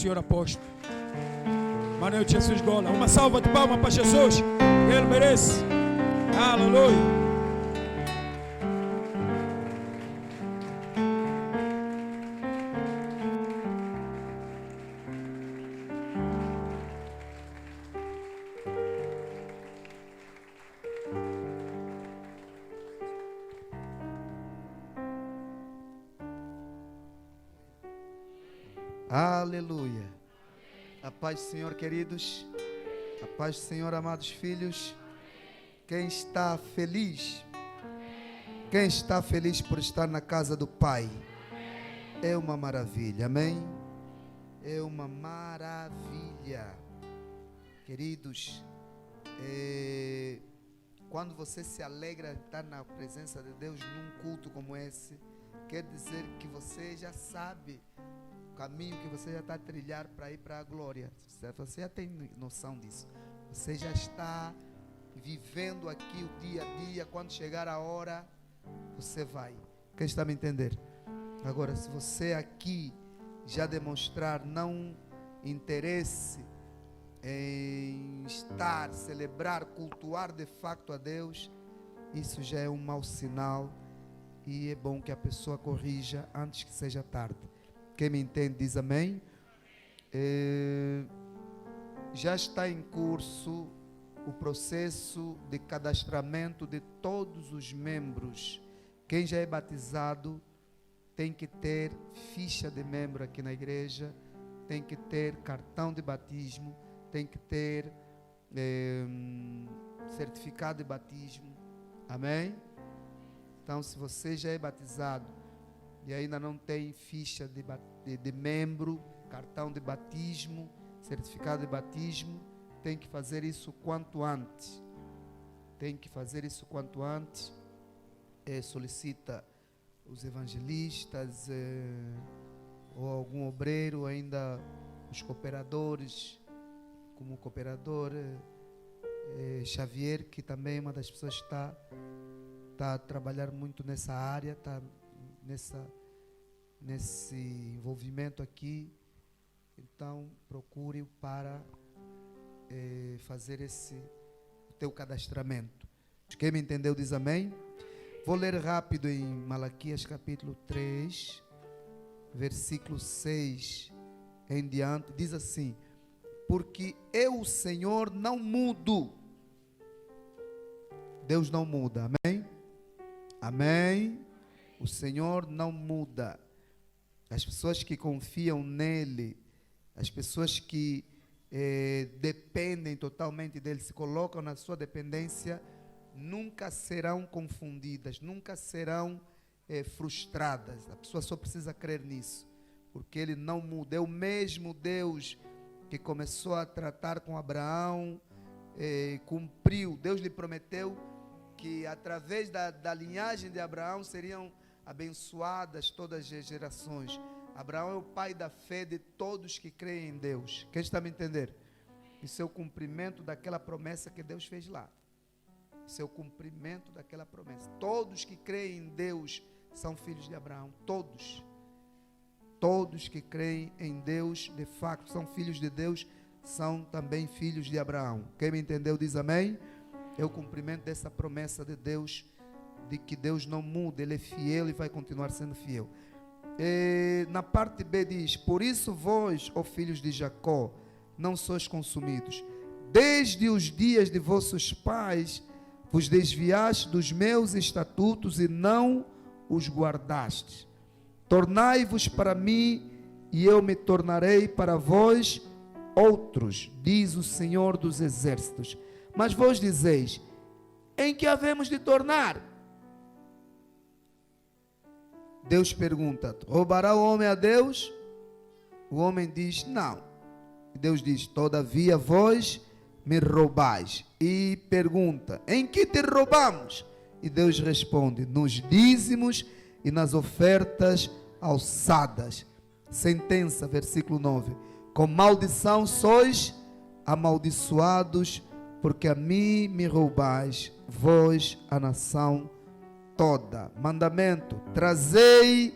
Senhor apóstolo. Manuel Jesus Gola. Uma salva de palmas para Jesus. Ele merece. Aleluia. Aleluia. A paz do Senhor, queridos. A paz do Senhor, amados filhos. Quem está feliz? Quem está feliz por estar na casa do Pai? É uma maravilha, amém? É uma maravilha. Queridos, quando você se alegra de estar na presença de Deus num culto como esse, quer dizer que você já sabe o caminho que você já está a trilhar para ir para a glória. Você já tem noção disso. Você já está vivendo aqui o dia a dia. Quando chegar a hora, você vai. Quem está me entender? Agora, se você aqui já demonstrar não interesse em estar, celebrar, cultuar de facto a Deus, isso já é um mau sinal. E é bom que a pessoa corrija antes que seja tarde. Quem me entende diz amém. Já está em curso o processo de cadastramento de todos os membros. Quem já é batizado tem que ter ficha de membro aqui na igreja, tem que ter cartão de batismo, tem que ter certificado de batismo. Amém? Então, se você já é batizado e ainda não tem ficha de membro, cartão de batismo, certificado de batismo, tem que fazer isso quanto antes. Tem que fazer isso quanto antes. Solicita os evangelistas ou algum obreiro, ainda os cooperadores, como o cooperador Xavier, que também é uma das pessoas que está a trabalhar muito nessa área, está nesse envolvimento aqui. Então procure para fazer o teu cadastramento. Quem me entendeu diz amém. Vou ler rápido em Malaquias capítulo 3, versículo 6 em diante. Diz assim: porque eu, o Senhor, não mudo. Deus não muda, amém? Amém? O Senhor não muda. As pessoas que confiam nele, as pessoas que dependem totalmente dele, se colocam na sua dependência, nunca serão confundidas, nunca serão frustradas. A pessoa só precisa crer nisso, porque ele não muda. É o mesmo Deus que começou a tratar com Abraão, cumpriu. Deus lhe prometeu que através da linhagem de Abraão seriam abençoadas todas as gerações. Abraão é o pai da fé de todos que creem em Deus. Quem está me entender? Isso é o cumprimento daquela promessa que Deus fez lá. Isso é o cumprimento daquela promessa. Todos que creem em Deus são filhos de Abraão. Todos. Todos que creem em Deus, de facto, são filhos de Deus, são também filhos de Abraão. Quem me entendeu diz amém. É o cumprimento dessa promessa de Deus, de que Deus não muda, Ele é fiel e vai continuar sendo fiel. Na parte B diz: por isso vós, ó filhos de Jacó, não sois consumidos. Desde os dias de vossos pais vos desviaste dos meus estatutos e não os guardastes. Tornai-vos para mim e eu me tornarei para vós outros, diz o Senhor dos Exércitos. Mas vós dizeis: em que havemos de tornar? Deus pergunta: roubará o homem a Deus? O homem diz: não. E Deus diz: todavia vós me roubais. E pergunta: em que te roubamos? E Deus responde: nos dízimos e nas ofertas alçadas. Sentença, versículo 9: com maldição sois amaldiçoados, porque a mim me roubais, vós, a nação toda. Mandamento: trazei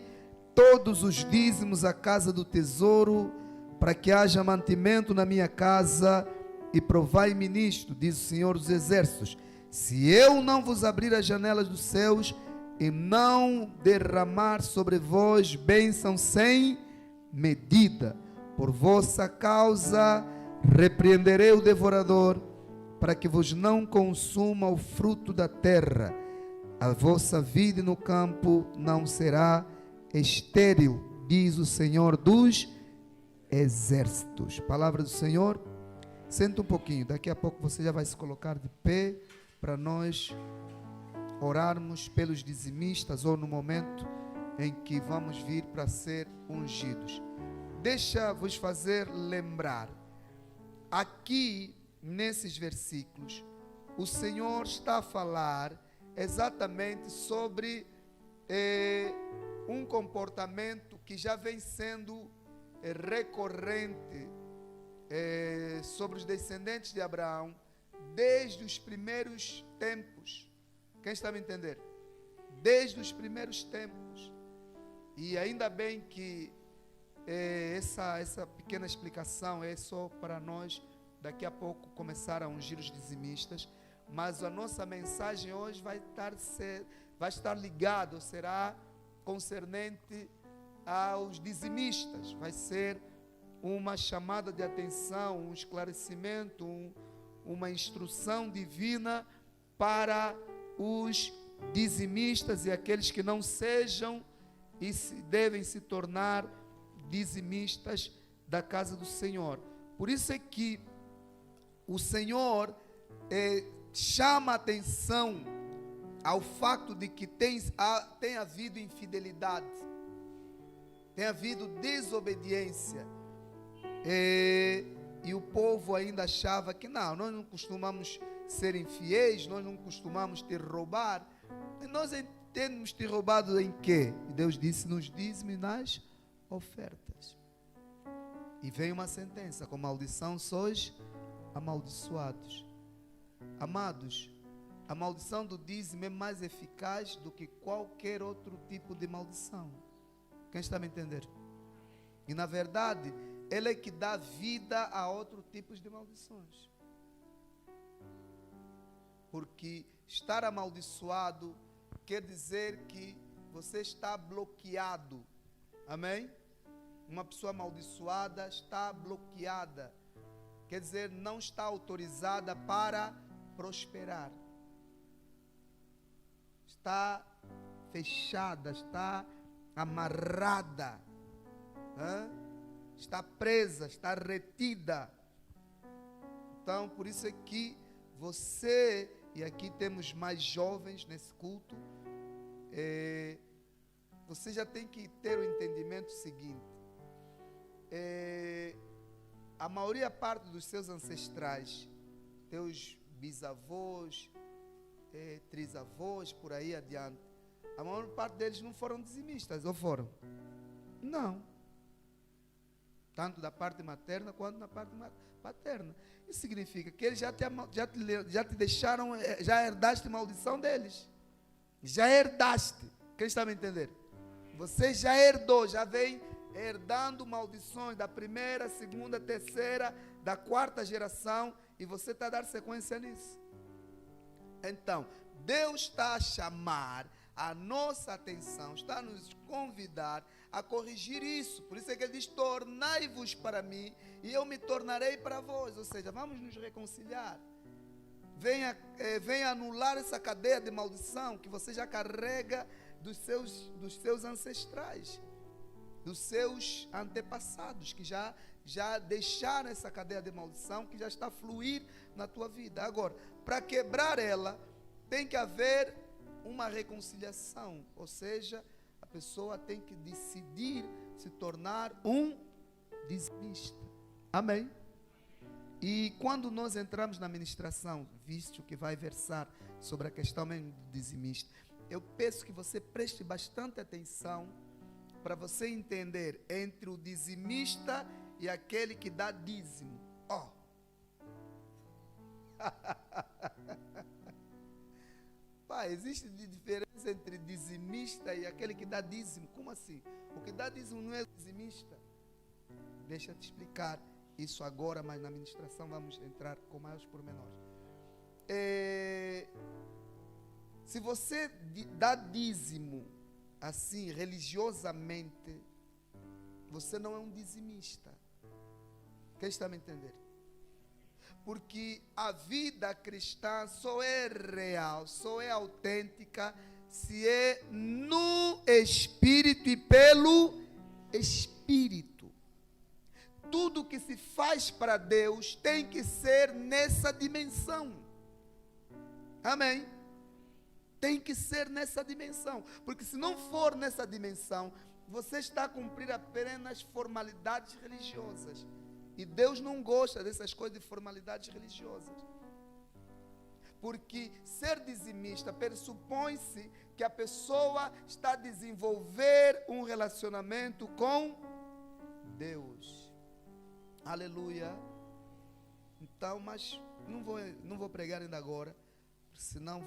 todos os dízimos à casa do tesouro, para que haja mantimento na minha casa, e provai-me nisto, diz o Senhor dos Exércitos, se eu não vos abrir as janelas dos céus e não derramar sobre vós bênção sem medida, por vossa causa repreenderei o devorador, para que vos não consuma o fruto da terra. A vossa vida no campo não será estéril, diz o Senhor dos Exércitos. Palavra do Senhor. Senta um pouquinho, daqui a pouco você já vai se colocar de pé para nós orarmos pelos dizimistas, ou no momento em que vamos vir para ser ungidos. Deixa-vos fazer lembrar, aqui nesses versículos, o Senhor está a falar exatamente sobre um comportamento que já vem sendo recorrente sobre os descendentes de Abraão desde os primeiros tempos. Quem está me entender? Desde os primeiros tempos. E ainda bem que essa pequena explicação é só para nós daqui a pouco começar a ungir os dizimistas, mas a nossa mensagem hoje vai estar ligada, será concernente aos dizimistas. Vai ser uma chamada de atenção, um esclarecimento, uma instrução divina para os dizimistas e aqueles que não sejam e devem se tornar dizimistas da casa do Senhor. Por isso é que o Senhor chama a atenção ao fato de que tem havido infidelidade, tem havido desobediência, e o povo ainda achava que nós não costumamos ser infiéis, nós não costumamos te roubar. E nós temos te roubado em quê? E Deus disse: nos dízimos e nas ofertas. E vem uma sentença: com maldição sois amaldiçoados. Amados, a maldição do dízimo é mais eficaz do que qualquer outro tipo de maldição. Quem está me entendendo? E na verdade, ela é que dá vida a outros tipos de maldições. Porque estar amaldiçoado quer dizer que você está bloqueado. Amém? Uma pessoa amaldiçoada está bloqueada. Quer dizer, não está autorizada para prosperar. Está fechada, está amarrada. Está presa, está retida. Então, por isso é que você, e aqui temos mais jovens nesse culto, você já tem que ter o entendimento seguinte: a maioria parte dos seus ancestrais, teus bisavós, trisavós, por aí adiante, a maior parte deles não foram dizimistas, ou foram? Não. Tanto da parte materna quanto da parte paterna. Isso significa que eles já te deixaram, já herdaste maldição deles. Já herdaste. Quem está me entendendo? Você já herdou, já vem herdando maldições da primeira, segunda, terceira, da quarta geração, e você está a dar sequência nisso. Então, Deus está a chamar a nossa atenção, está a nos convidar a corrigir isso. Por isso é que ele diz: tornai-vos para mim e eu me tornarei para vós. Ou seja, vamos nos reconciliar. Venha anular essa cadeia de maldição que você já carrega dos seus ancestrais, dos seus antepassados, que já deixaram essa cadeia de maldição, que já está a fluir na tua vida. Agora, para quebrar ela, tem que haver uma reconciliação, ou seja, a pessoa tem que decidir se tornar um dizimista. Amém? E quando nós entramos na ministração, visto que vai versar sobre a questão mesmo do dizimista, eu peço que você preste bastante atenção para você entender entre o dizimista e aquele que dá dízimo. Pai, existe diferença entre dizimista e aquele que dá dízimo. Como assim? O que dá dízimo não é dizimista. Deixa eu te explicar isso agora, mas na ministração vamos entrar com maiores pormenores. Se você dá dízimo assim, religiosamente, você não é um dizimista. Quem está me entendendo? Porque a vida cristã só é real, só é autêntica, se é no Espírito e pelo Espírito. Tudo que se faz para Deus tem que ser nessa dimensão. Amém? Tem que ser nessa dimensão. Porque se não for nessa dimensão, você está a cumprir apenas formalidades religiosas. E Deus não gosta dessas coisas de formalidades religiosas. Porque ser dizimista pressupõe-se que a pessoa está a desenvolver um relacionamento com Deus. Aleluia. Então, mas não vou pregar ainda agora, senão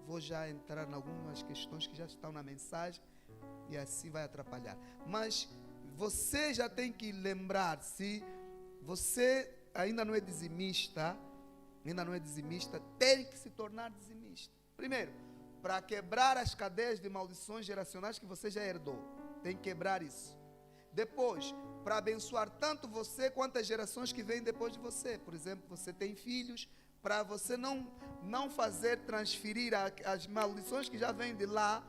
vou já entrar em algumas questões que já estão na mensagem e assim vai atrapalhar. Mas você já tem que lembrar, se você ainda não é dizimista, tem que se tornar dizimista. Primeiro, para quebrar as cadeias de maldições geracionais que você já herdou, tem que quebrar isso. Depois, para abençoar tanto você quanto as gerações que vêm depois de você. Por exemplo, você tem filhos, para você não fazer transferir as maldições que já vêm de lá,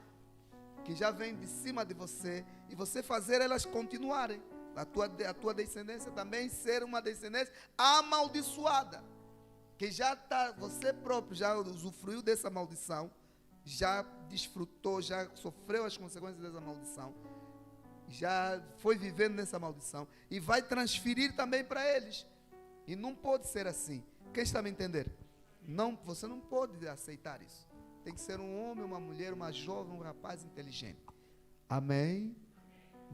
que já vêm de cima de você, e você fazer elas continuarem. A tua descendência também ser uma descendência amaldiçoada, que já está, você próprio já usufruiu dessa maldição, já desfrutou, já sofreu as consequências dessa maldição, já foi vivendo nessa maldição, e vai transferir também para eles. E não pode ser assim. Quem está me entendendo? Não, você não pode aceitar isso. Tem que ser um homem, uma mulher, uma jovem, um rapaz inteligente. Amém?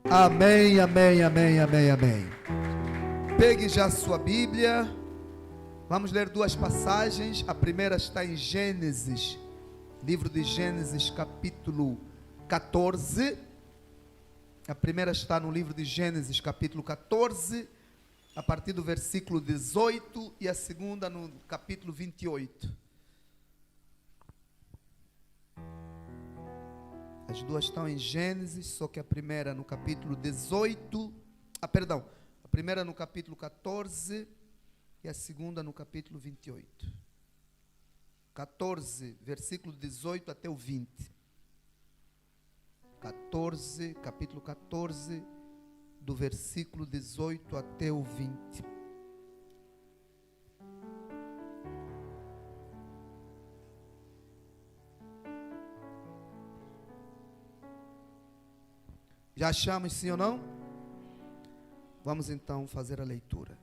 Amém, amém, amém, amém, amém. Pegue já a sua Bíblia. Vamos ler duas passagens. A primeira está em Gênesis, livro de Gênesis, capítulo 14. A primeira está no livro de Gênesis, capítulo 14, a partir do versículo 18, e a segunda no capítulo 28. As duas estão em Gênesis, só que a primeira no capítulo 18, a primeira no capítulo 14 e a segunda no capítulo 28. 14, versículo 18 até o 20. Capítulo 14, do versículo 18 até o 20. Já achamos, sim ou não? Vamos então fazer a leitura.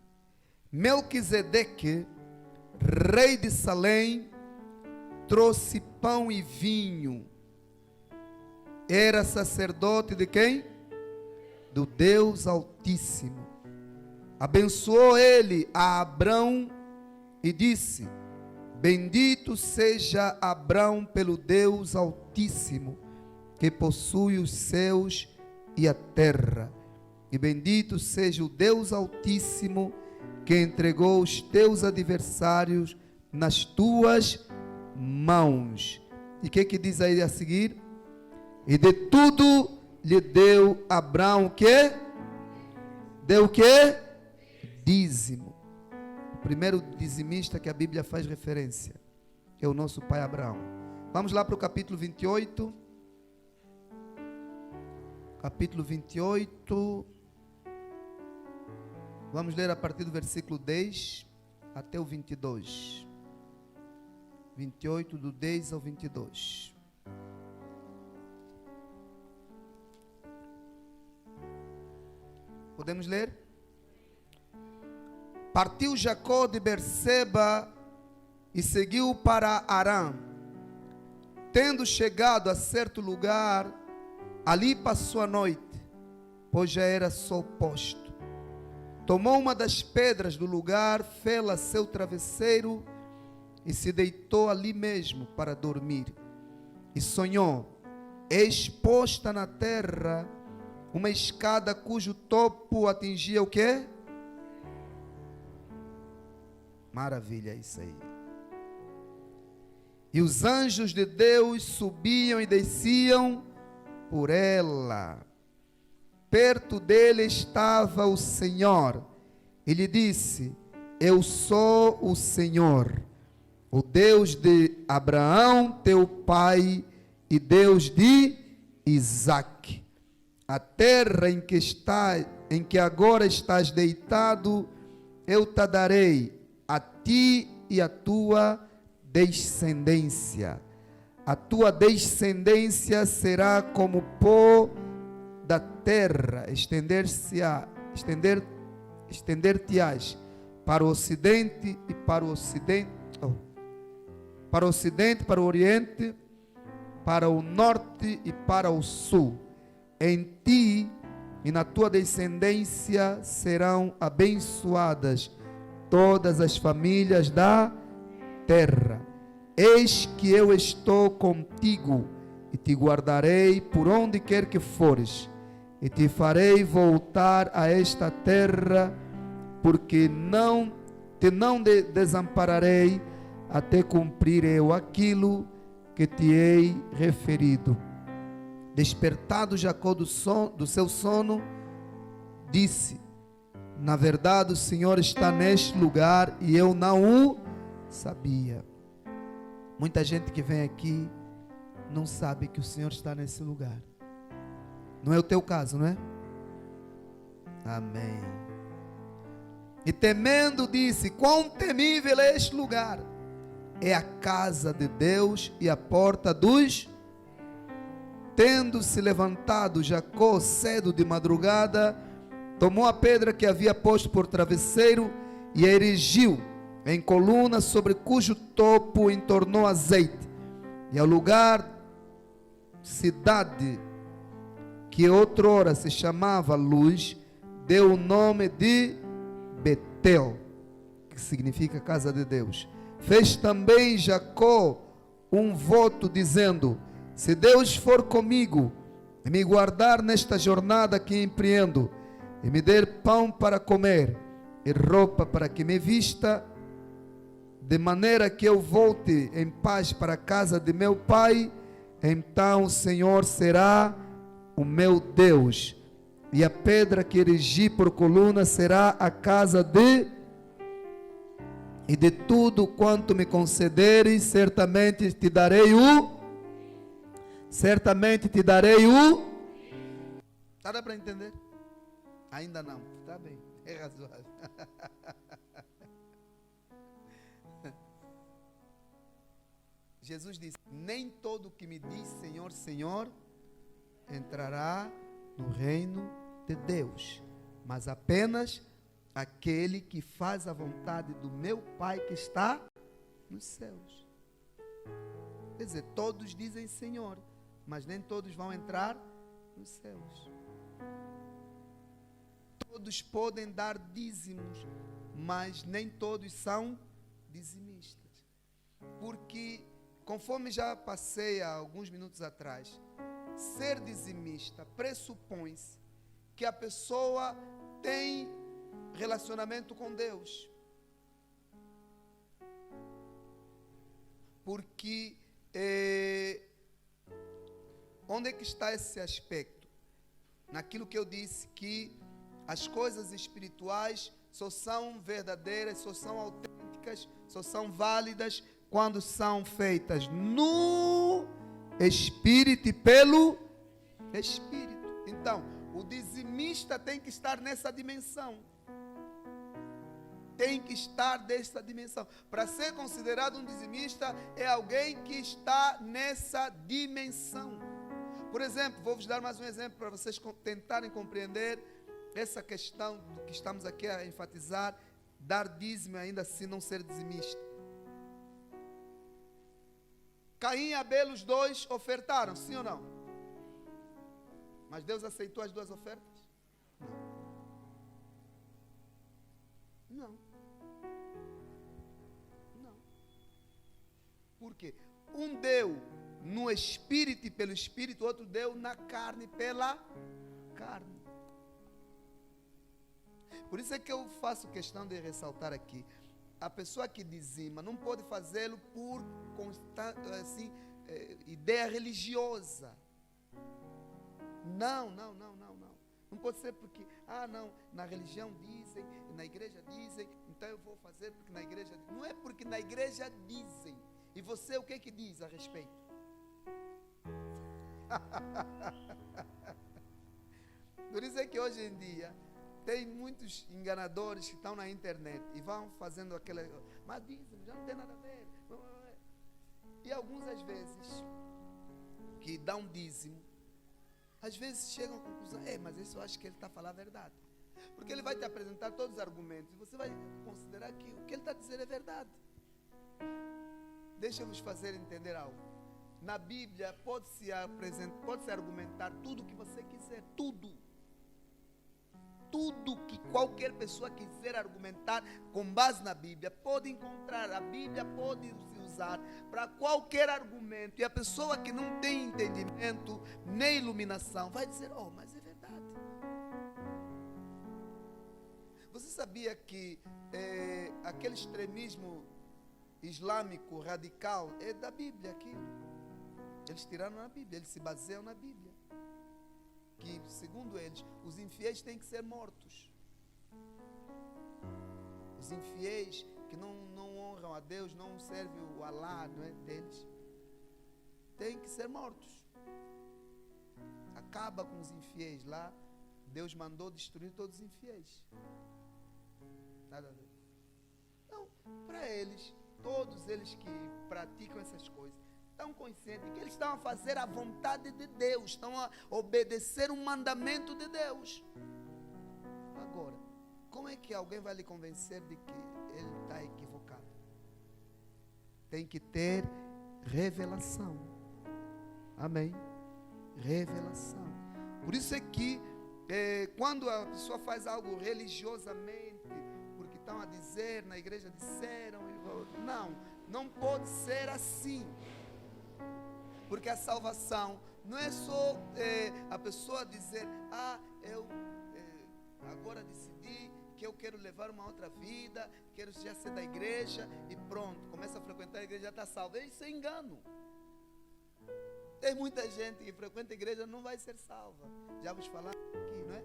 Melquisedeque, rei de Salém, trouxe pão e vinho. Era sacerdote de quem? Do Deus Altíssimo. Abençoou ele a Abrão e disse: bendito seja Abrão pelo Deus Altíssimo, que possui os céus e a terra. E bendito seja o Deus Altíssimo, que entregou os teus adversários nas tuas mãos. E o que diz aí a seguir? E de tudo lhe deu Abrão o quê? Deu o quê? Dízimo. O primeiro dizimista que a Bíblia faz referência é o nosso pai Abraão. Vamos lá para o capítulo 28. Capítulo 28. Vamos ler a partir do versículo 10 até o 22. 28, do 10 ao 22. Podemos ler? Partiu Jacó de Berseba e seguiu para Harã. Tendo chegado a certo lugar, ali passou a noite, pois já era sol posto. Tomou uma das pedras do lugar, fê-la seu travesseiro e se deitou ali mesmo para dormir. E sonhou: exposta na terra uma escada cujo topo atingia o quê? Maravilha, isso aí. E os anjos de Deus subiam e desciam por ela. Perto dele estava o Senhor. Ele disse: eu sou o Senhor, o Deus de Abraão, teu pai, e Deus de Isaque. A terra em que agora estás deitado, eu te darei a ti e a tua descendência. A tua descendência será como pó da terra, estender-te-ás para o ocidente e para o ocidente, para o ocidente, para o oriente, para o norte e para o sul. Em ti e na tua descendência serão abençoadas todas as famílias da terra. Eis que eu estou contigo e te guardarei por onde quer que fores, e te farei voltar a esta terra, porque te não desampararei até cumprir eu aquilo que te hei referido. Despertado Jacó do seu sono, disse: na verdade o Senhor está neste lugar e eu não o sabia. Muita gente que vem aqui não sabe que o Senhor está nesse lugar. Não é o teu caso, não é? Amém. E temendo disse: quão temível é este lugar! É a casa de Deus e a porta dos... Tendo-se levantado Jacó cedo de madrugada, tomou a pedra que havia posto por travesseiro e a erigiu em coluna, sobre cujo topo entornou azeite. E ao lugar, cidade, que outrora se chamava Luz, deu o nome de Betel, que significa casa de Deus. Fez também Jacó um voto dizendo: se Deus for comigo e me guardar nesta jornada que empreendo, e me der pão para comer e roupa para que me vista, de maneira que eu volte em paz para a casa de meu pai, então o Senhor será o meu Deus, e a pedra que erigi por coluna será a casa e de tudo quanto me concederes, certamente te darei o... Tá, dá para entender? Ainda não, tá bem, é razoável. Jesus disse: nem todo que me diz Senhor, Senhor entrará no reino de Deus, mas apenas aquele que faz a vontade do meu Pai que está nos céus. Quer dizer, todos dizem Senhor, mas nem todos vão entrar nos céus. Todos podem dar dízimos, mas nem todos são dizimistas. Porque, conforme já passei há alguns minutos atrás, ser dizimista pressupõe-se que a pessoa tem relacionamento com Deus. Porque onde é que está esse aspecto? Naquilo que eu disse, que as coisas espirituais só são verdadeiras, só são autênticas, só são válidas quando são feitas no Espírito e pelo Espírito. Então, o dizimista tem que estar nessa dimensão. Tem que estar nessa dimensão. Para ser considerado um dizimista, é alguém que está nessa dimensão. Por exemplo, vou vos dar mais um exemplo para vocês tentarem compreender essa questão do que estamos aqui a enfatizar, dar dízimo ainda assim não ser dizimista. Caim e Abel, os dois ofertaram, sim ou não? Mas Deus aceitou as duas ofertas? Não. Não. Por quê? Um deu no espírito e pelo espírito, outro deu na carne pela carne. Por isso é que eu faço questão de ressaltar aqui. A pessoa que dizima não pode fazê-lo por ideia religiosa. Não. Não pode ser porque, não, na religião dizem, na igreja dizem, então eu vou fazer porque na igreja dizem. Não é porque na igreja dizem. E você o que diz a respeito? Por isso é que hoje em dia tem muitos enganadores que estão na internet e vão fazendo aquela, mas dizem, já não tem nada a ver. E alguns às vezes que dão dízimo, às vezes chegam à conclusão, mas isso eu acho que ele está a falar a verdade. Porque ele vai te apresentar todos os argumentos e você vai considerar que o que ele está a dizer é verdade. Deixa eu vos fazer entender algo. Na Bíblia pode-se argumentar tudo o que você quiser, tudo que qualquer pessoa quiser argumentar com base na Bíblia, pode encontrar. A Bíblia pode se usar para qualquer argumento. E a pessoa que não tem entendimento nem iluminação vai dizer, mas é verdade. Você sabia que aquele extremismo islâmico radical é da Bíblia aquilo? Eles tiraram na Bíblia, eles se baseiam na Bíblia. Que, segundo eles, os infiéis têm que ser mortos. Os infiéis que não honram a Deus, não servem o Alá, não é, deles, têm que ser mortos. Acaba com os infiéis lá. Deus mandou destruir todos os infiéis. Nada a ver. Então, para eles, todos eles que praticam essas coisas, estão conscientes que eles estão a fazer a vontade de Deus, estão a obedecer um mandamento de Deus. Agora, como é que alguém vai lhe convencer de que ele está equivocado? Tem que ter revelação. Amém? Revelação. Por isso é que quando a pessoa faz algo religiosamente, porque estão a dizer, na igreja disseram, não pode ser assim. Porque a salvação não é só a pessoa dizer, eu agora decidi que eu quero levar uma outra vida, quero já ser da igreja e pronto, começa a frequentar a igreja, já está salvo. Isso é engano. Tem muita gente que frequenta a igreja e não vai ser salva. Já vos falamos aqui, não é?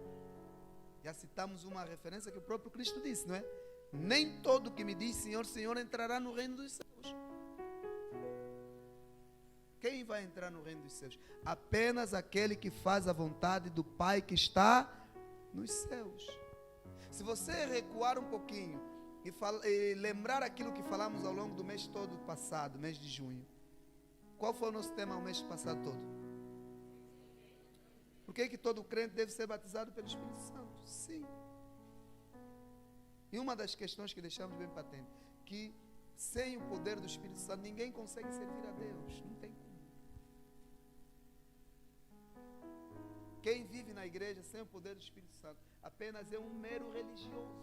Já citamos uma referência que o próprio Cristo disse, não é? Nem todo que me diz Senhor, Senhor entrará no reino dos céus. Quem vai entrar no reino dos céus? Apenas aquele que faz a vontade do Pai que está nos céus. Se você recuar um pouquinho e lembrar aquilo que falamos ao longo do mês todo passado, mês de junho. Qual foi o nosso tema o mês passado todo? Por que todo crente deve ser batizado pelo Espírito Santo? Sim. E uma das questões que deixamos bem patente, que sem o poder do Espírito Santo ninguém consegue servir a Deus. Não tem como. Quem vive na igreja sem o poder do Espírito Santo apenas é um mero religioso.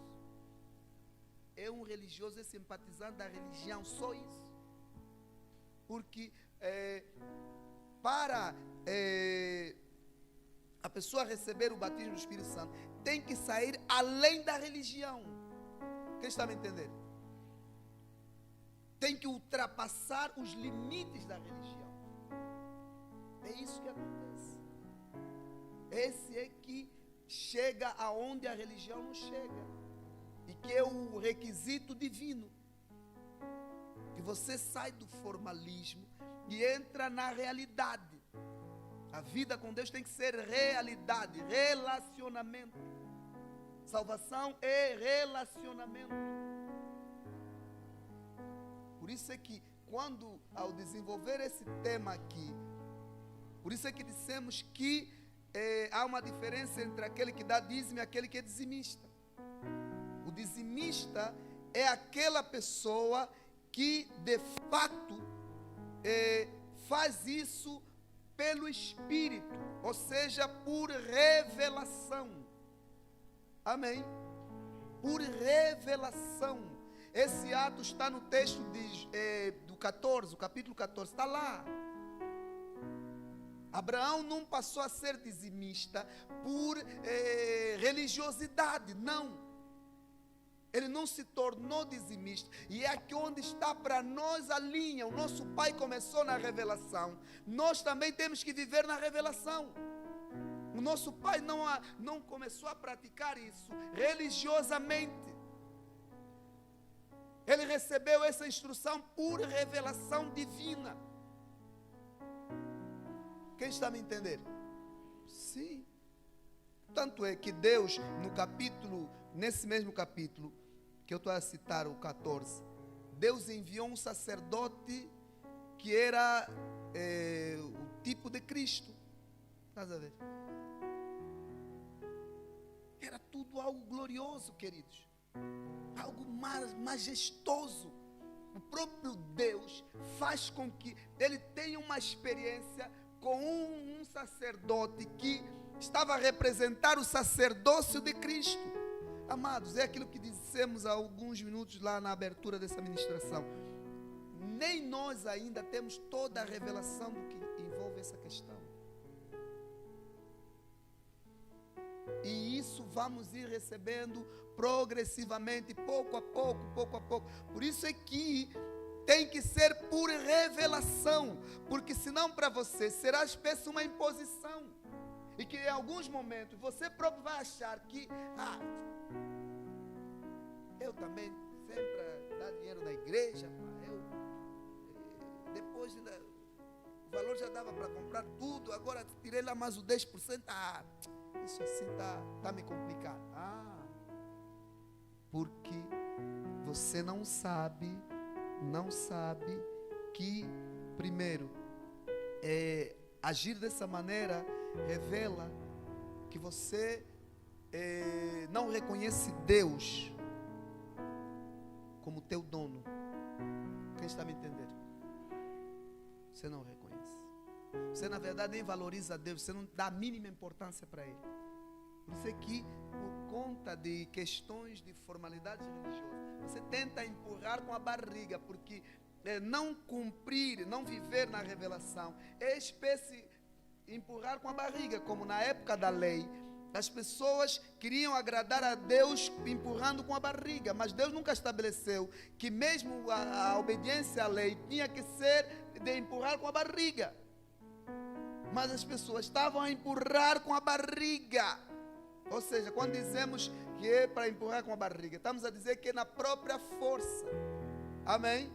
É um religioso, é simpatizante da religião, só isso. Porque para a pessoa receber o batismo do Espírito Santo, tem que sair além da religião. Quem está me entendendo? Tem que ultrapassar os limites da religião. É isso que acontece. Esse é que chega aonde a religião não chega. E que é o requisito divino. Que você sai do formalismo e entra na realidade. A vida com Deus tem que ser realidade, relacionamento. Salvação é relacionamento. Por isso é que ao desenvolver esse tema aqui, por isso é que dissemos que há uma diferença entre aquele que dá dízimo e aquele que é dizimista. O dizimista é aquela pessoa que de fato faz isso pelo Espírito, ou seja, por revelação. Amém? Por revelação. Esse ato está no texto do 14, o capítulo 14, está lá. Abraão não passou a ser dizimista por religiosidade, não. Ele não se tornou dizimista. E é aqui onde está para nós a linha. O nosso pai começou na revelação. Nós também temos que viver na revelação. O nosso pai não começou a praticar isso religiosamente. Ele recebeu essa instrução por revelação divina. Quem está me entendendo? Sim. Tanto é que Deus, nesse mesmo capítulo, que eu estou a citar, o 14, Deus enviou um sacerdote que era o tipo de Cristo. Estás a ver? Era tudo algo glorioso, queridos. Algo majestoso. O próprio Deus faz com que ele tenha uma experiência com um sacerdote que estava a representar o sacerdócio de Cristo. Amados, é aquilo que dissemos há alguns minutos lá na abertura dessa ministração. Nem nós ainda temos toda a revelação do que envolve essa questão. E isso vamos ir recebendo progressivamente, pouco a pouco, pouco a pouco. Por isso é que tem que ser por revelação, porque senão para você será espécie uma imposição. E que em alguns momentos você próprio vai achar que eu também sempre dá dinheiro na igreja, depois o valor já dava para comprar tudo, agora tirei lá mais o 10%, isso assim está me complicando. Porque você não sabe que, primeiro, agir dessa maneira revela que você não reconhece Deus como teu dono. Quem está me entendendo? Você não reconhece. Você na verdade nem valoriza Deus. Você não dá a mínima importância para Ele. Por isso é que, por conta de questões de formalidades religiosas, você tenta empurrar com a barriga, porque não cumprir, não viver na revelação é espécie empurrar com a barriga, como na época da lei. As pessoas queriam agradar a Deus empurrando com a barriga, mas Deus nunca estabeleceu que mesmo a obediência à lei tinha que ser de empurrar com a barriga. Mas as pessoas estavam a empurrar com a barriga. Ou seja, quando dizemos que é para empurrar com a barriga, estamos a dizer que é na própria força. Amém?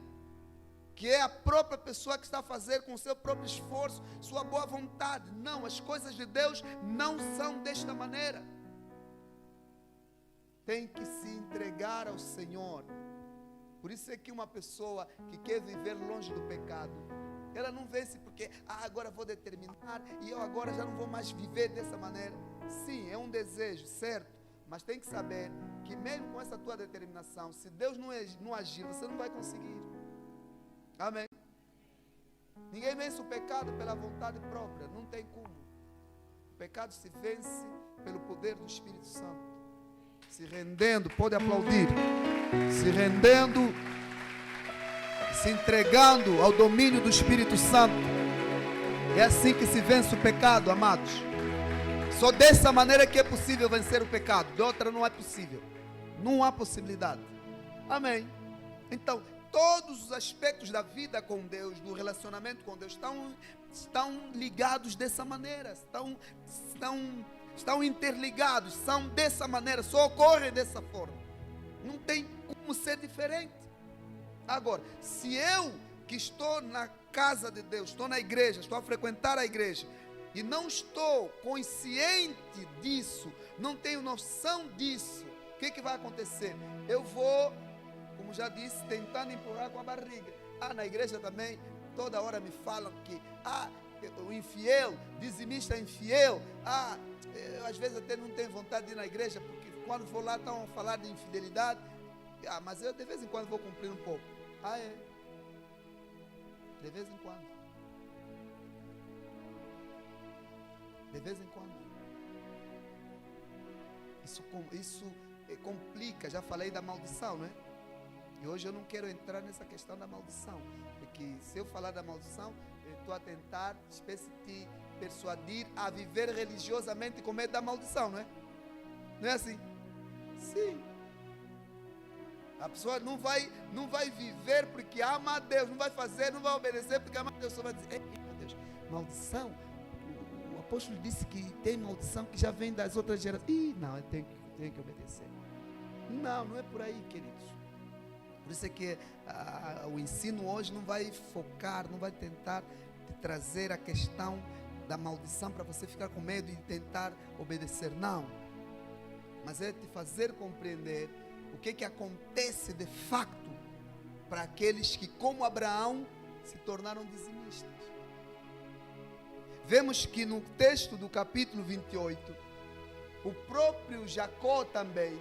Que é a própria pessoa que está a fazer com o seu próprio esforço, sua boa vontade. Não, as coisas de Deus não são desta maneira. Tem que se entregar ao Senhor. Por isso é que uma pessoa que quer viver longe do pecado, ela não vence porque agora vou determinar e eu agora já não vou mais viver dessa maneira. Sim, é um desejo, certo? Mas tem que saber que mesmo com essa tua determinação, se Deus não agir, você não vai conseguir. Amém? Ninguém vence o pecado pela vontade própria, não tem como. O pecado se vence pelo poder do Espírito Santo. Se rendendo, pode aplaudir. Se rendendo, se entregando ao domínio do Espírito Santo. É assim que se vence o pecado, amados. Só dessa maneira que é possível vencer o pecado. De outra não é possível. Não há possibilidade. Amém? Então, todos os aspectos da vida com Deus, do relacionamento com Deus, estão ligados dessa maneira, estão interligados, são dessa maneira, só ocorrem dessa forma. Não tem como ser diferente. Agora, se eu que estou na casa de Deus, estou na igreja, estou a frequentar a igreja, e não estou consciente disso, não tenho noção disso, o que vai acontecer? Eu vou, como já disse, tentando empurrar com a barriga. Na igreja também, toda hora me falam que o infiel, dizimista infiel. Eu às vezes até não tenho vontade de ir na igreja, porque quando vou lá estão a falar de infidelidade. Mas eu de vez em quando vou cumprir um pouco. É? De vez em quando. De vez em quando. Isso complica. Já falei da maldição, não é? E hoje eu não quero entrar nessa questão da maldição, porque se eu falar da maldição, eu estou a tentar persuadir a viver religiosamente com medo da maldição, não é? Não é assim? Sim. A pessoa não vai viver porque ama a Deus, não vai fazer, não vai obedecer porque ama a Deus. Só vai dizer, meu Deus, maldição. O apóstolo disse que tem maldição que já vem das outras gerações. Não, eu tenho que obedecer. Não é por aí, queridos. Por isso é que o ensino hoje não vai focar, não vai tentar te trazer a questão da maldição para você ficar com medo e tentar obedecer. Não. Mas é te fazer compreender o que acontece de facto para aqueles que, como Abraão, se tornaram dizimistas. Vemos que no texto do capítulo 28, o próprio Jacó também,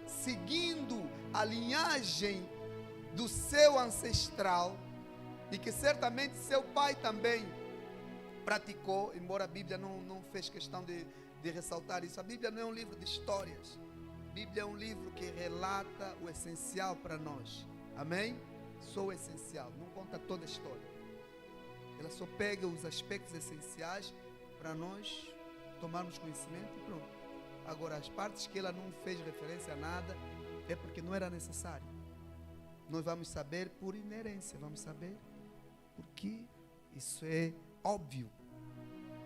seguindo a linhagem do seu ancestral, e que certamente seu pai também praticou, embora a Bíblia não fez questão de ressaltar isso. A Bíblia não é um livro de histórias. A Bíblia é um livro que relata o essencial para nós. Amém? Só o essencial, não conta toda a história. Ela só pega os aspectos essenciais para nós tomarmos conhecimento e pronto. Agora, as partes que ela não fez referência a nada, é porque não era necessário. Nós vamos saber por inerência, vamos saber porque isso é óbvio.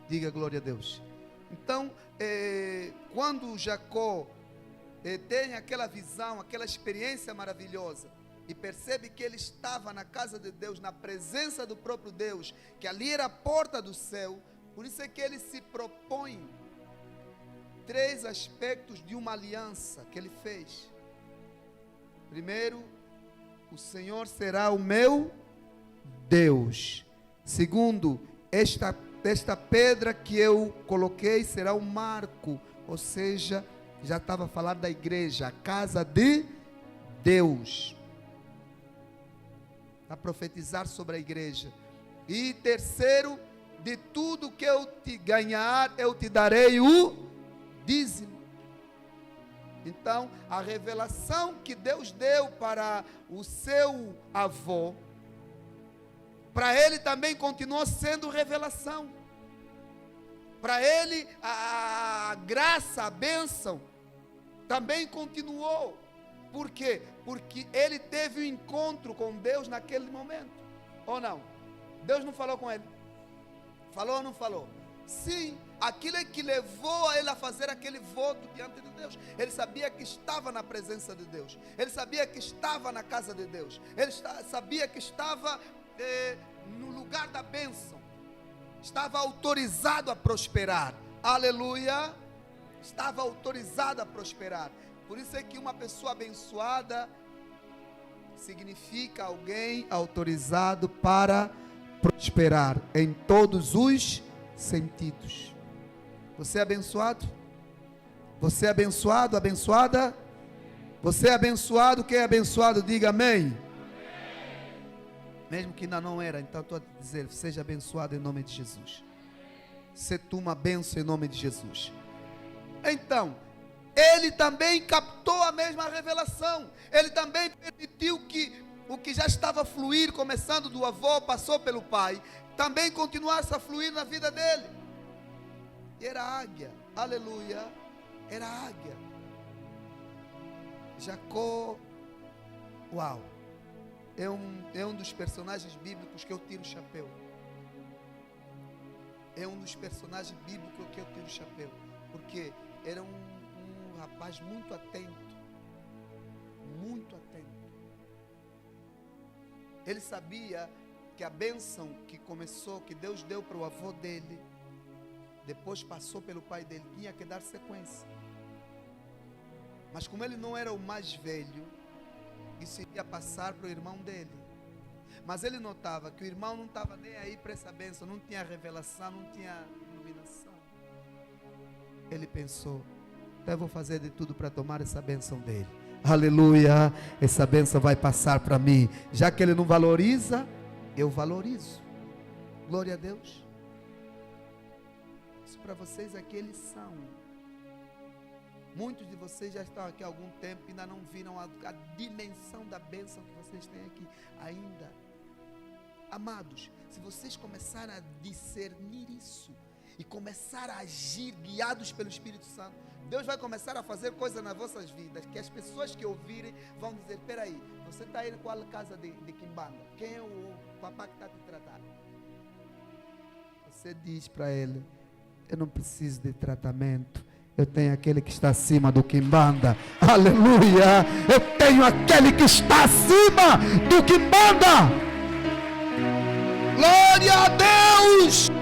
Diga glória a Deus. Então, quando Jacó tem aquela visão, aquela experiência maravilhosa, e percebe que ele estava na casa de Deus, na presença do próprio Deus, que ali era a porta do céu, por isso é que ele se propõe 3 aspectos de uma aliança que ele fez. Primeiro, o Senhor será o meu Deus. Segundo, esta pedra que eu coloquei será um marco, ou seja, já estava a falar da igreja, a casa de Deus, a profetizar sobre a igreja. E terceiro, de tudo que eu te ganhar, eu te darei o dízimo. Então, a revelação que Deus deu para o seu avô, para ele também continuou sendo revelação. Para ele a graça, a bênção também continuou. Por quê? Porque ele teve um encontro com Deus naquele momento. Ou não? Deus não falou com ele? Falou ou não falou? Sim, aquilo é que levou a ele a fazer aquele voto diante de Deus. Ele sabia que estava na presença de Deus. Ele sabia que estava na casa de Deus. Ele sabia que estava no lugar da bênção. Estava autorizado a prosperar. Aleluia! Estava autorizado a prosperar. Por isso é que uma pessoa abençoada significa alguém autorizado para prosperar em todos os sentidos. Você é abençoado? Você é abençoado, abençoada? Você é abençoado, quem é abençoado, diga amém. Mesmo que ainda não era, então estou a dizer, seja abençoado em nome de Jesus. Se tu uma bênção em nome de Jesus. Então, ele também captou a mesma revelação. Ele também permitiu que o que já estava a fluir, começando do avô, passou pelo pai, também continuasse a fluir na vida dele. E era águia, aleluia, era águia. Jacó, uau, é um dos personagens bíblicos que eu tiro o chapéu. É um dos personagens bíblicos que eu tiro o chapéu. Porque era um rapaz muito atento. Muito atento. Ele sabia que a bênção que começou, que Deus deu para o avô dele, depois passou pelo pai dele, tinha que dar sequência. Mas como ele não era o mais velho, isso iria passar para o irmão dele. Mas ele notava que o irmão não estava nem aí para essa bênção, não tinha revelação, não tinha iluminação. Ele pensou, então eu vou fazer de tudo para tomar essa bênção dele. Aleluia, essa bênção vai passar para mim. Já que ele não valoriza, eu valorizo. Glória a Deus. Isso para vocês aqui é lição. Muitos de vocês já estão aqui há algum tempo e ainda não viram a dimensão da bênção que vocês têm aqui ainda. Amados, se vocês começarem a discernir isso e começar a agir guiados pelo Espírito Santo, Deus vai começar a fazer coisas nas vossas vidas, que as pessoas que ouvirem vão dizer: espera aí, você está indo qual casa de Quimbanda? Quem é o papá que está te tratando? Você diz para ele: eu não preciso de tratamento, eu tenho aquele que está acima do Quimbanda. Aleluia! Eu tenho aquele que está acima do Quimbanda. Glória a Deus!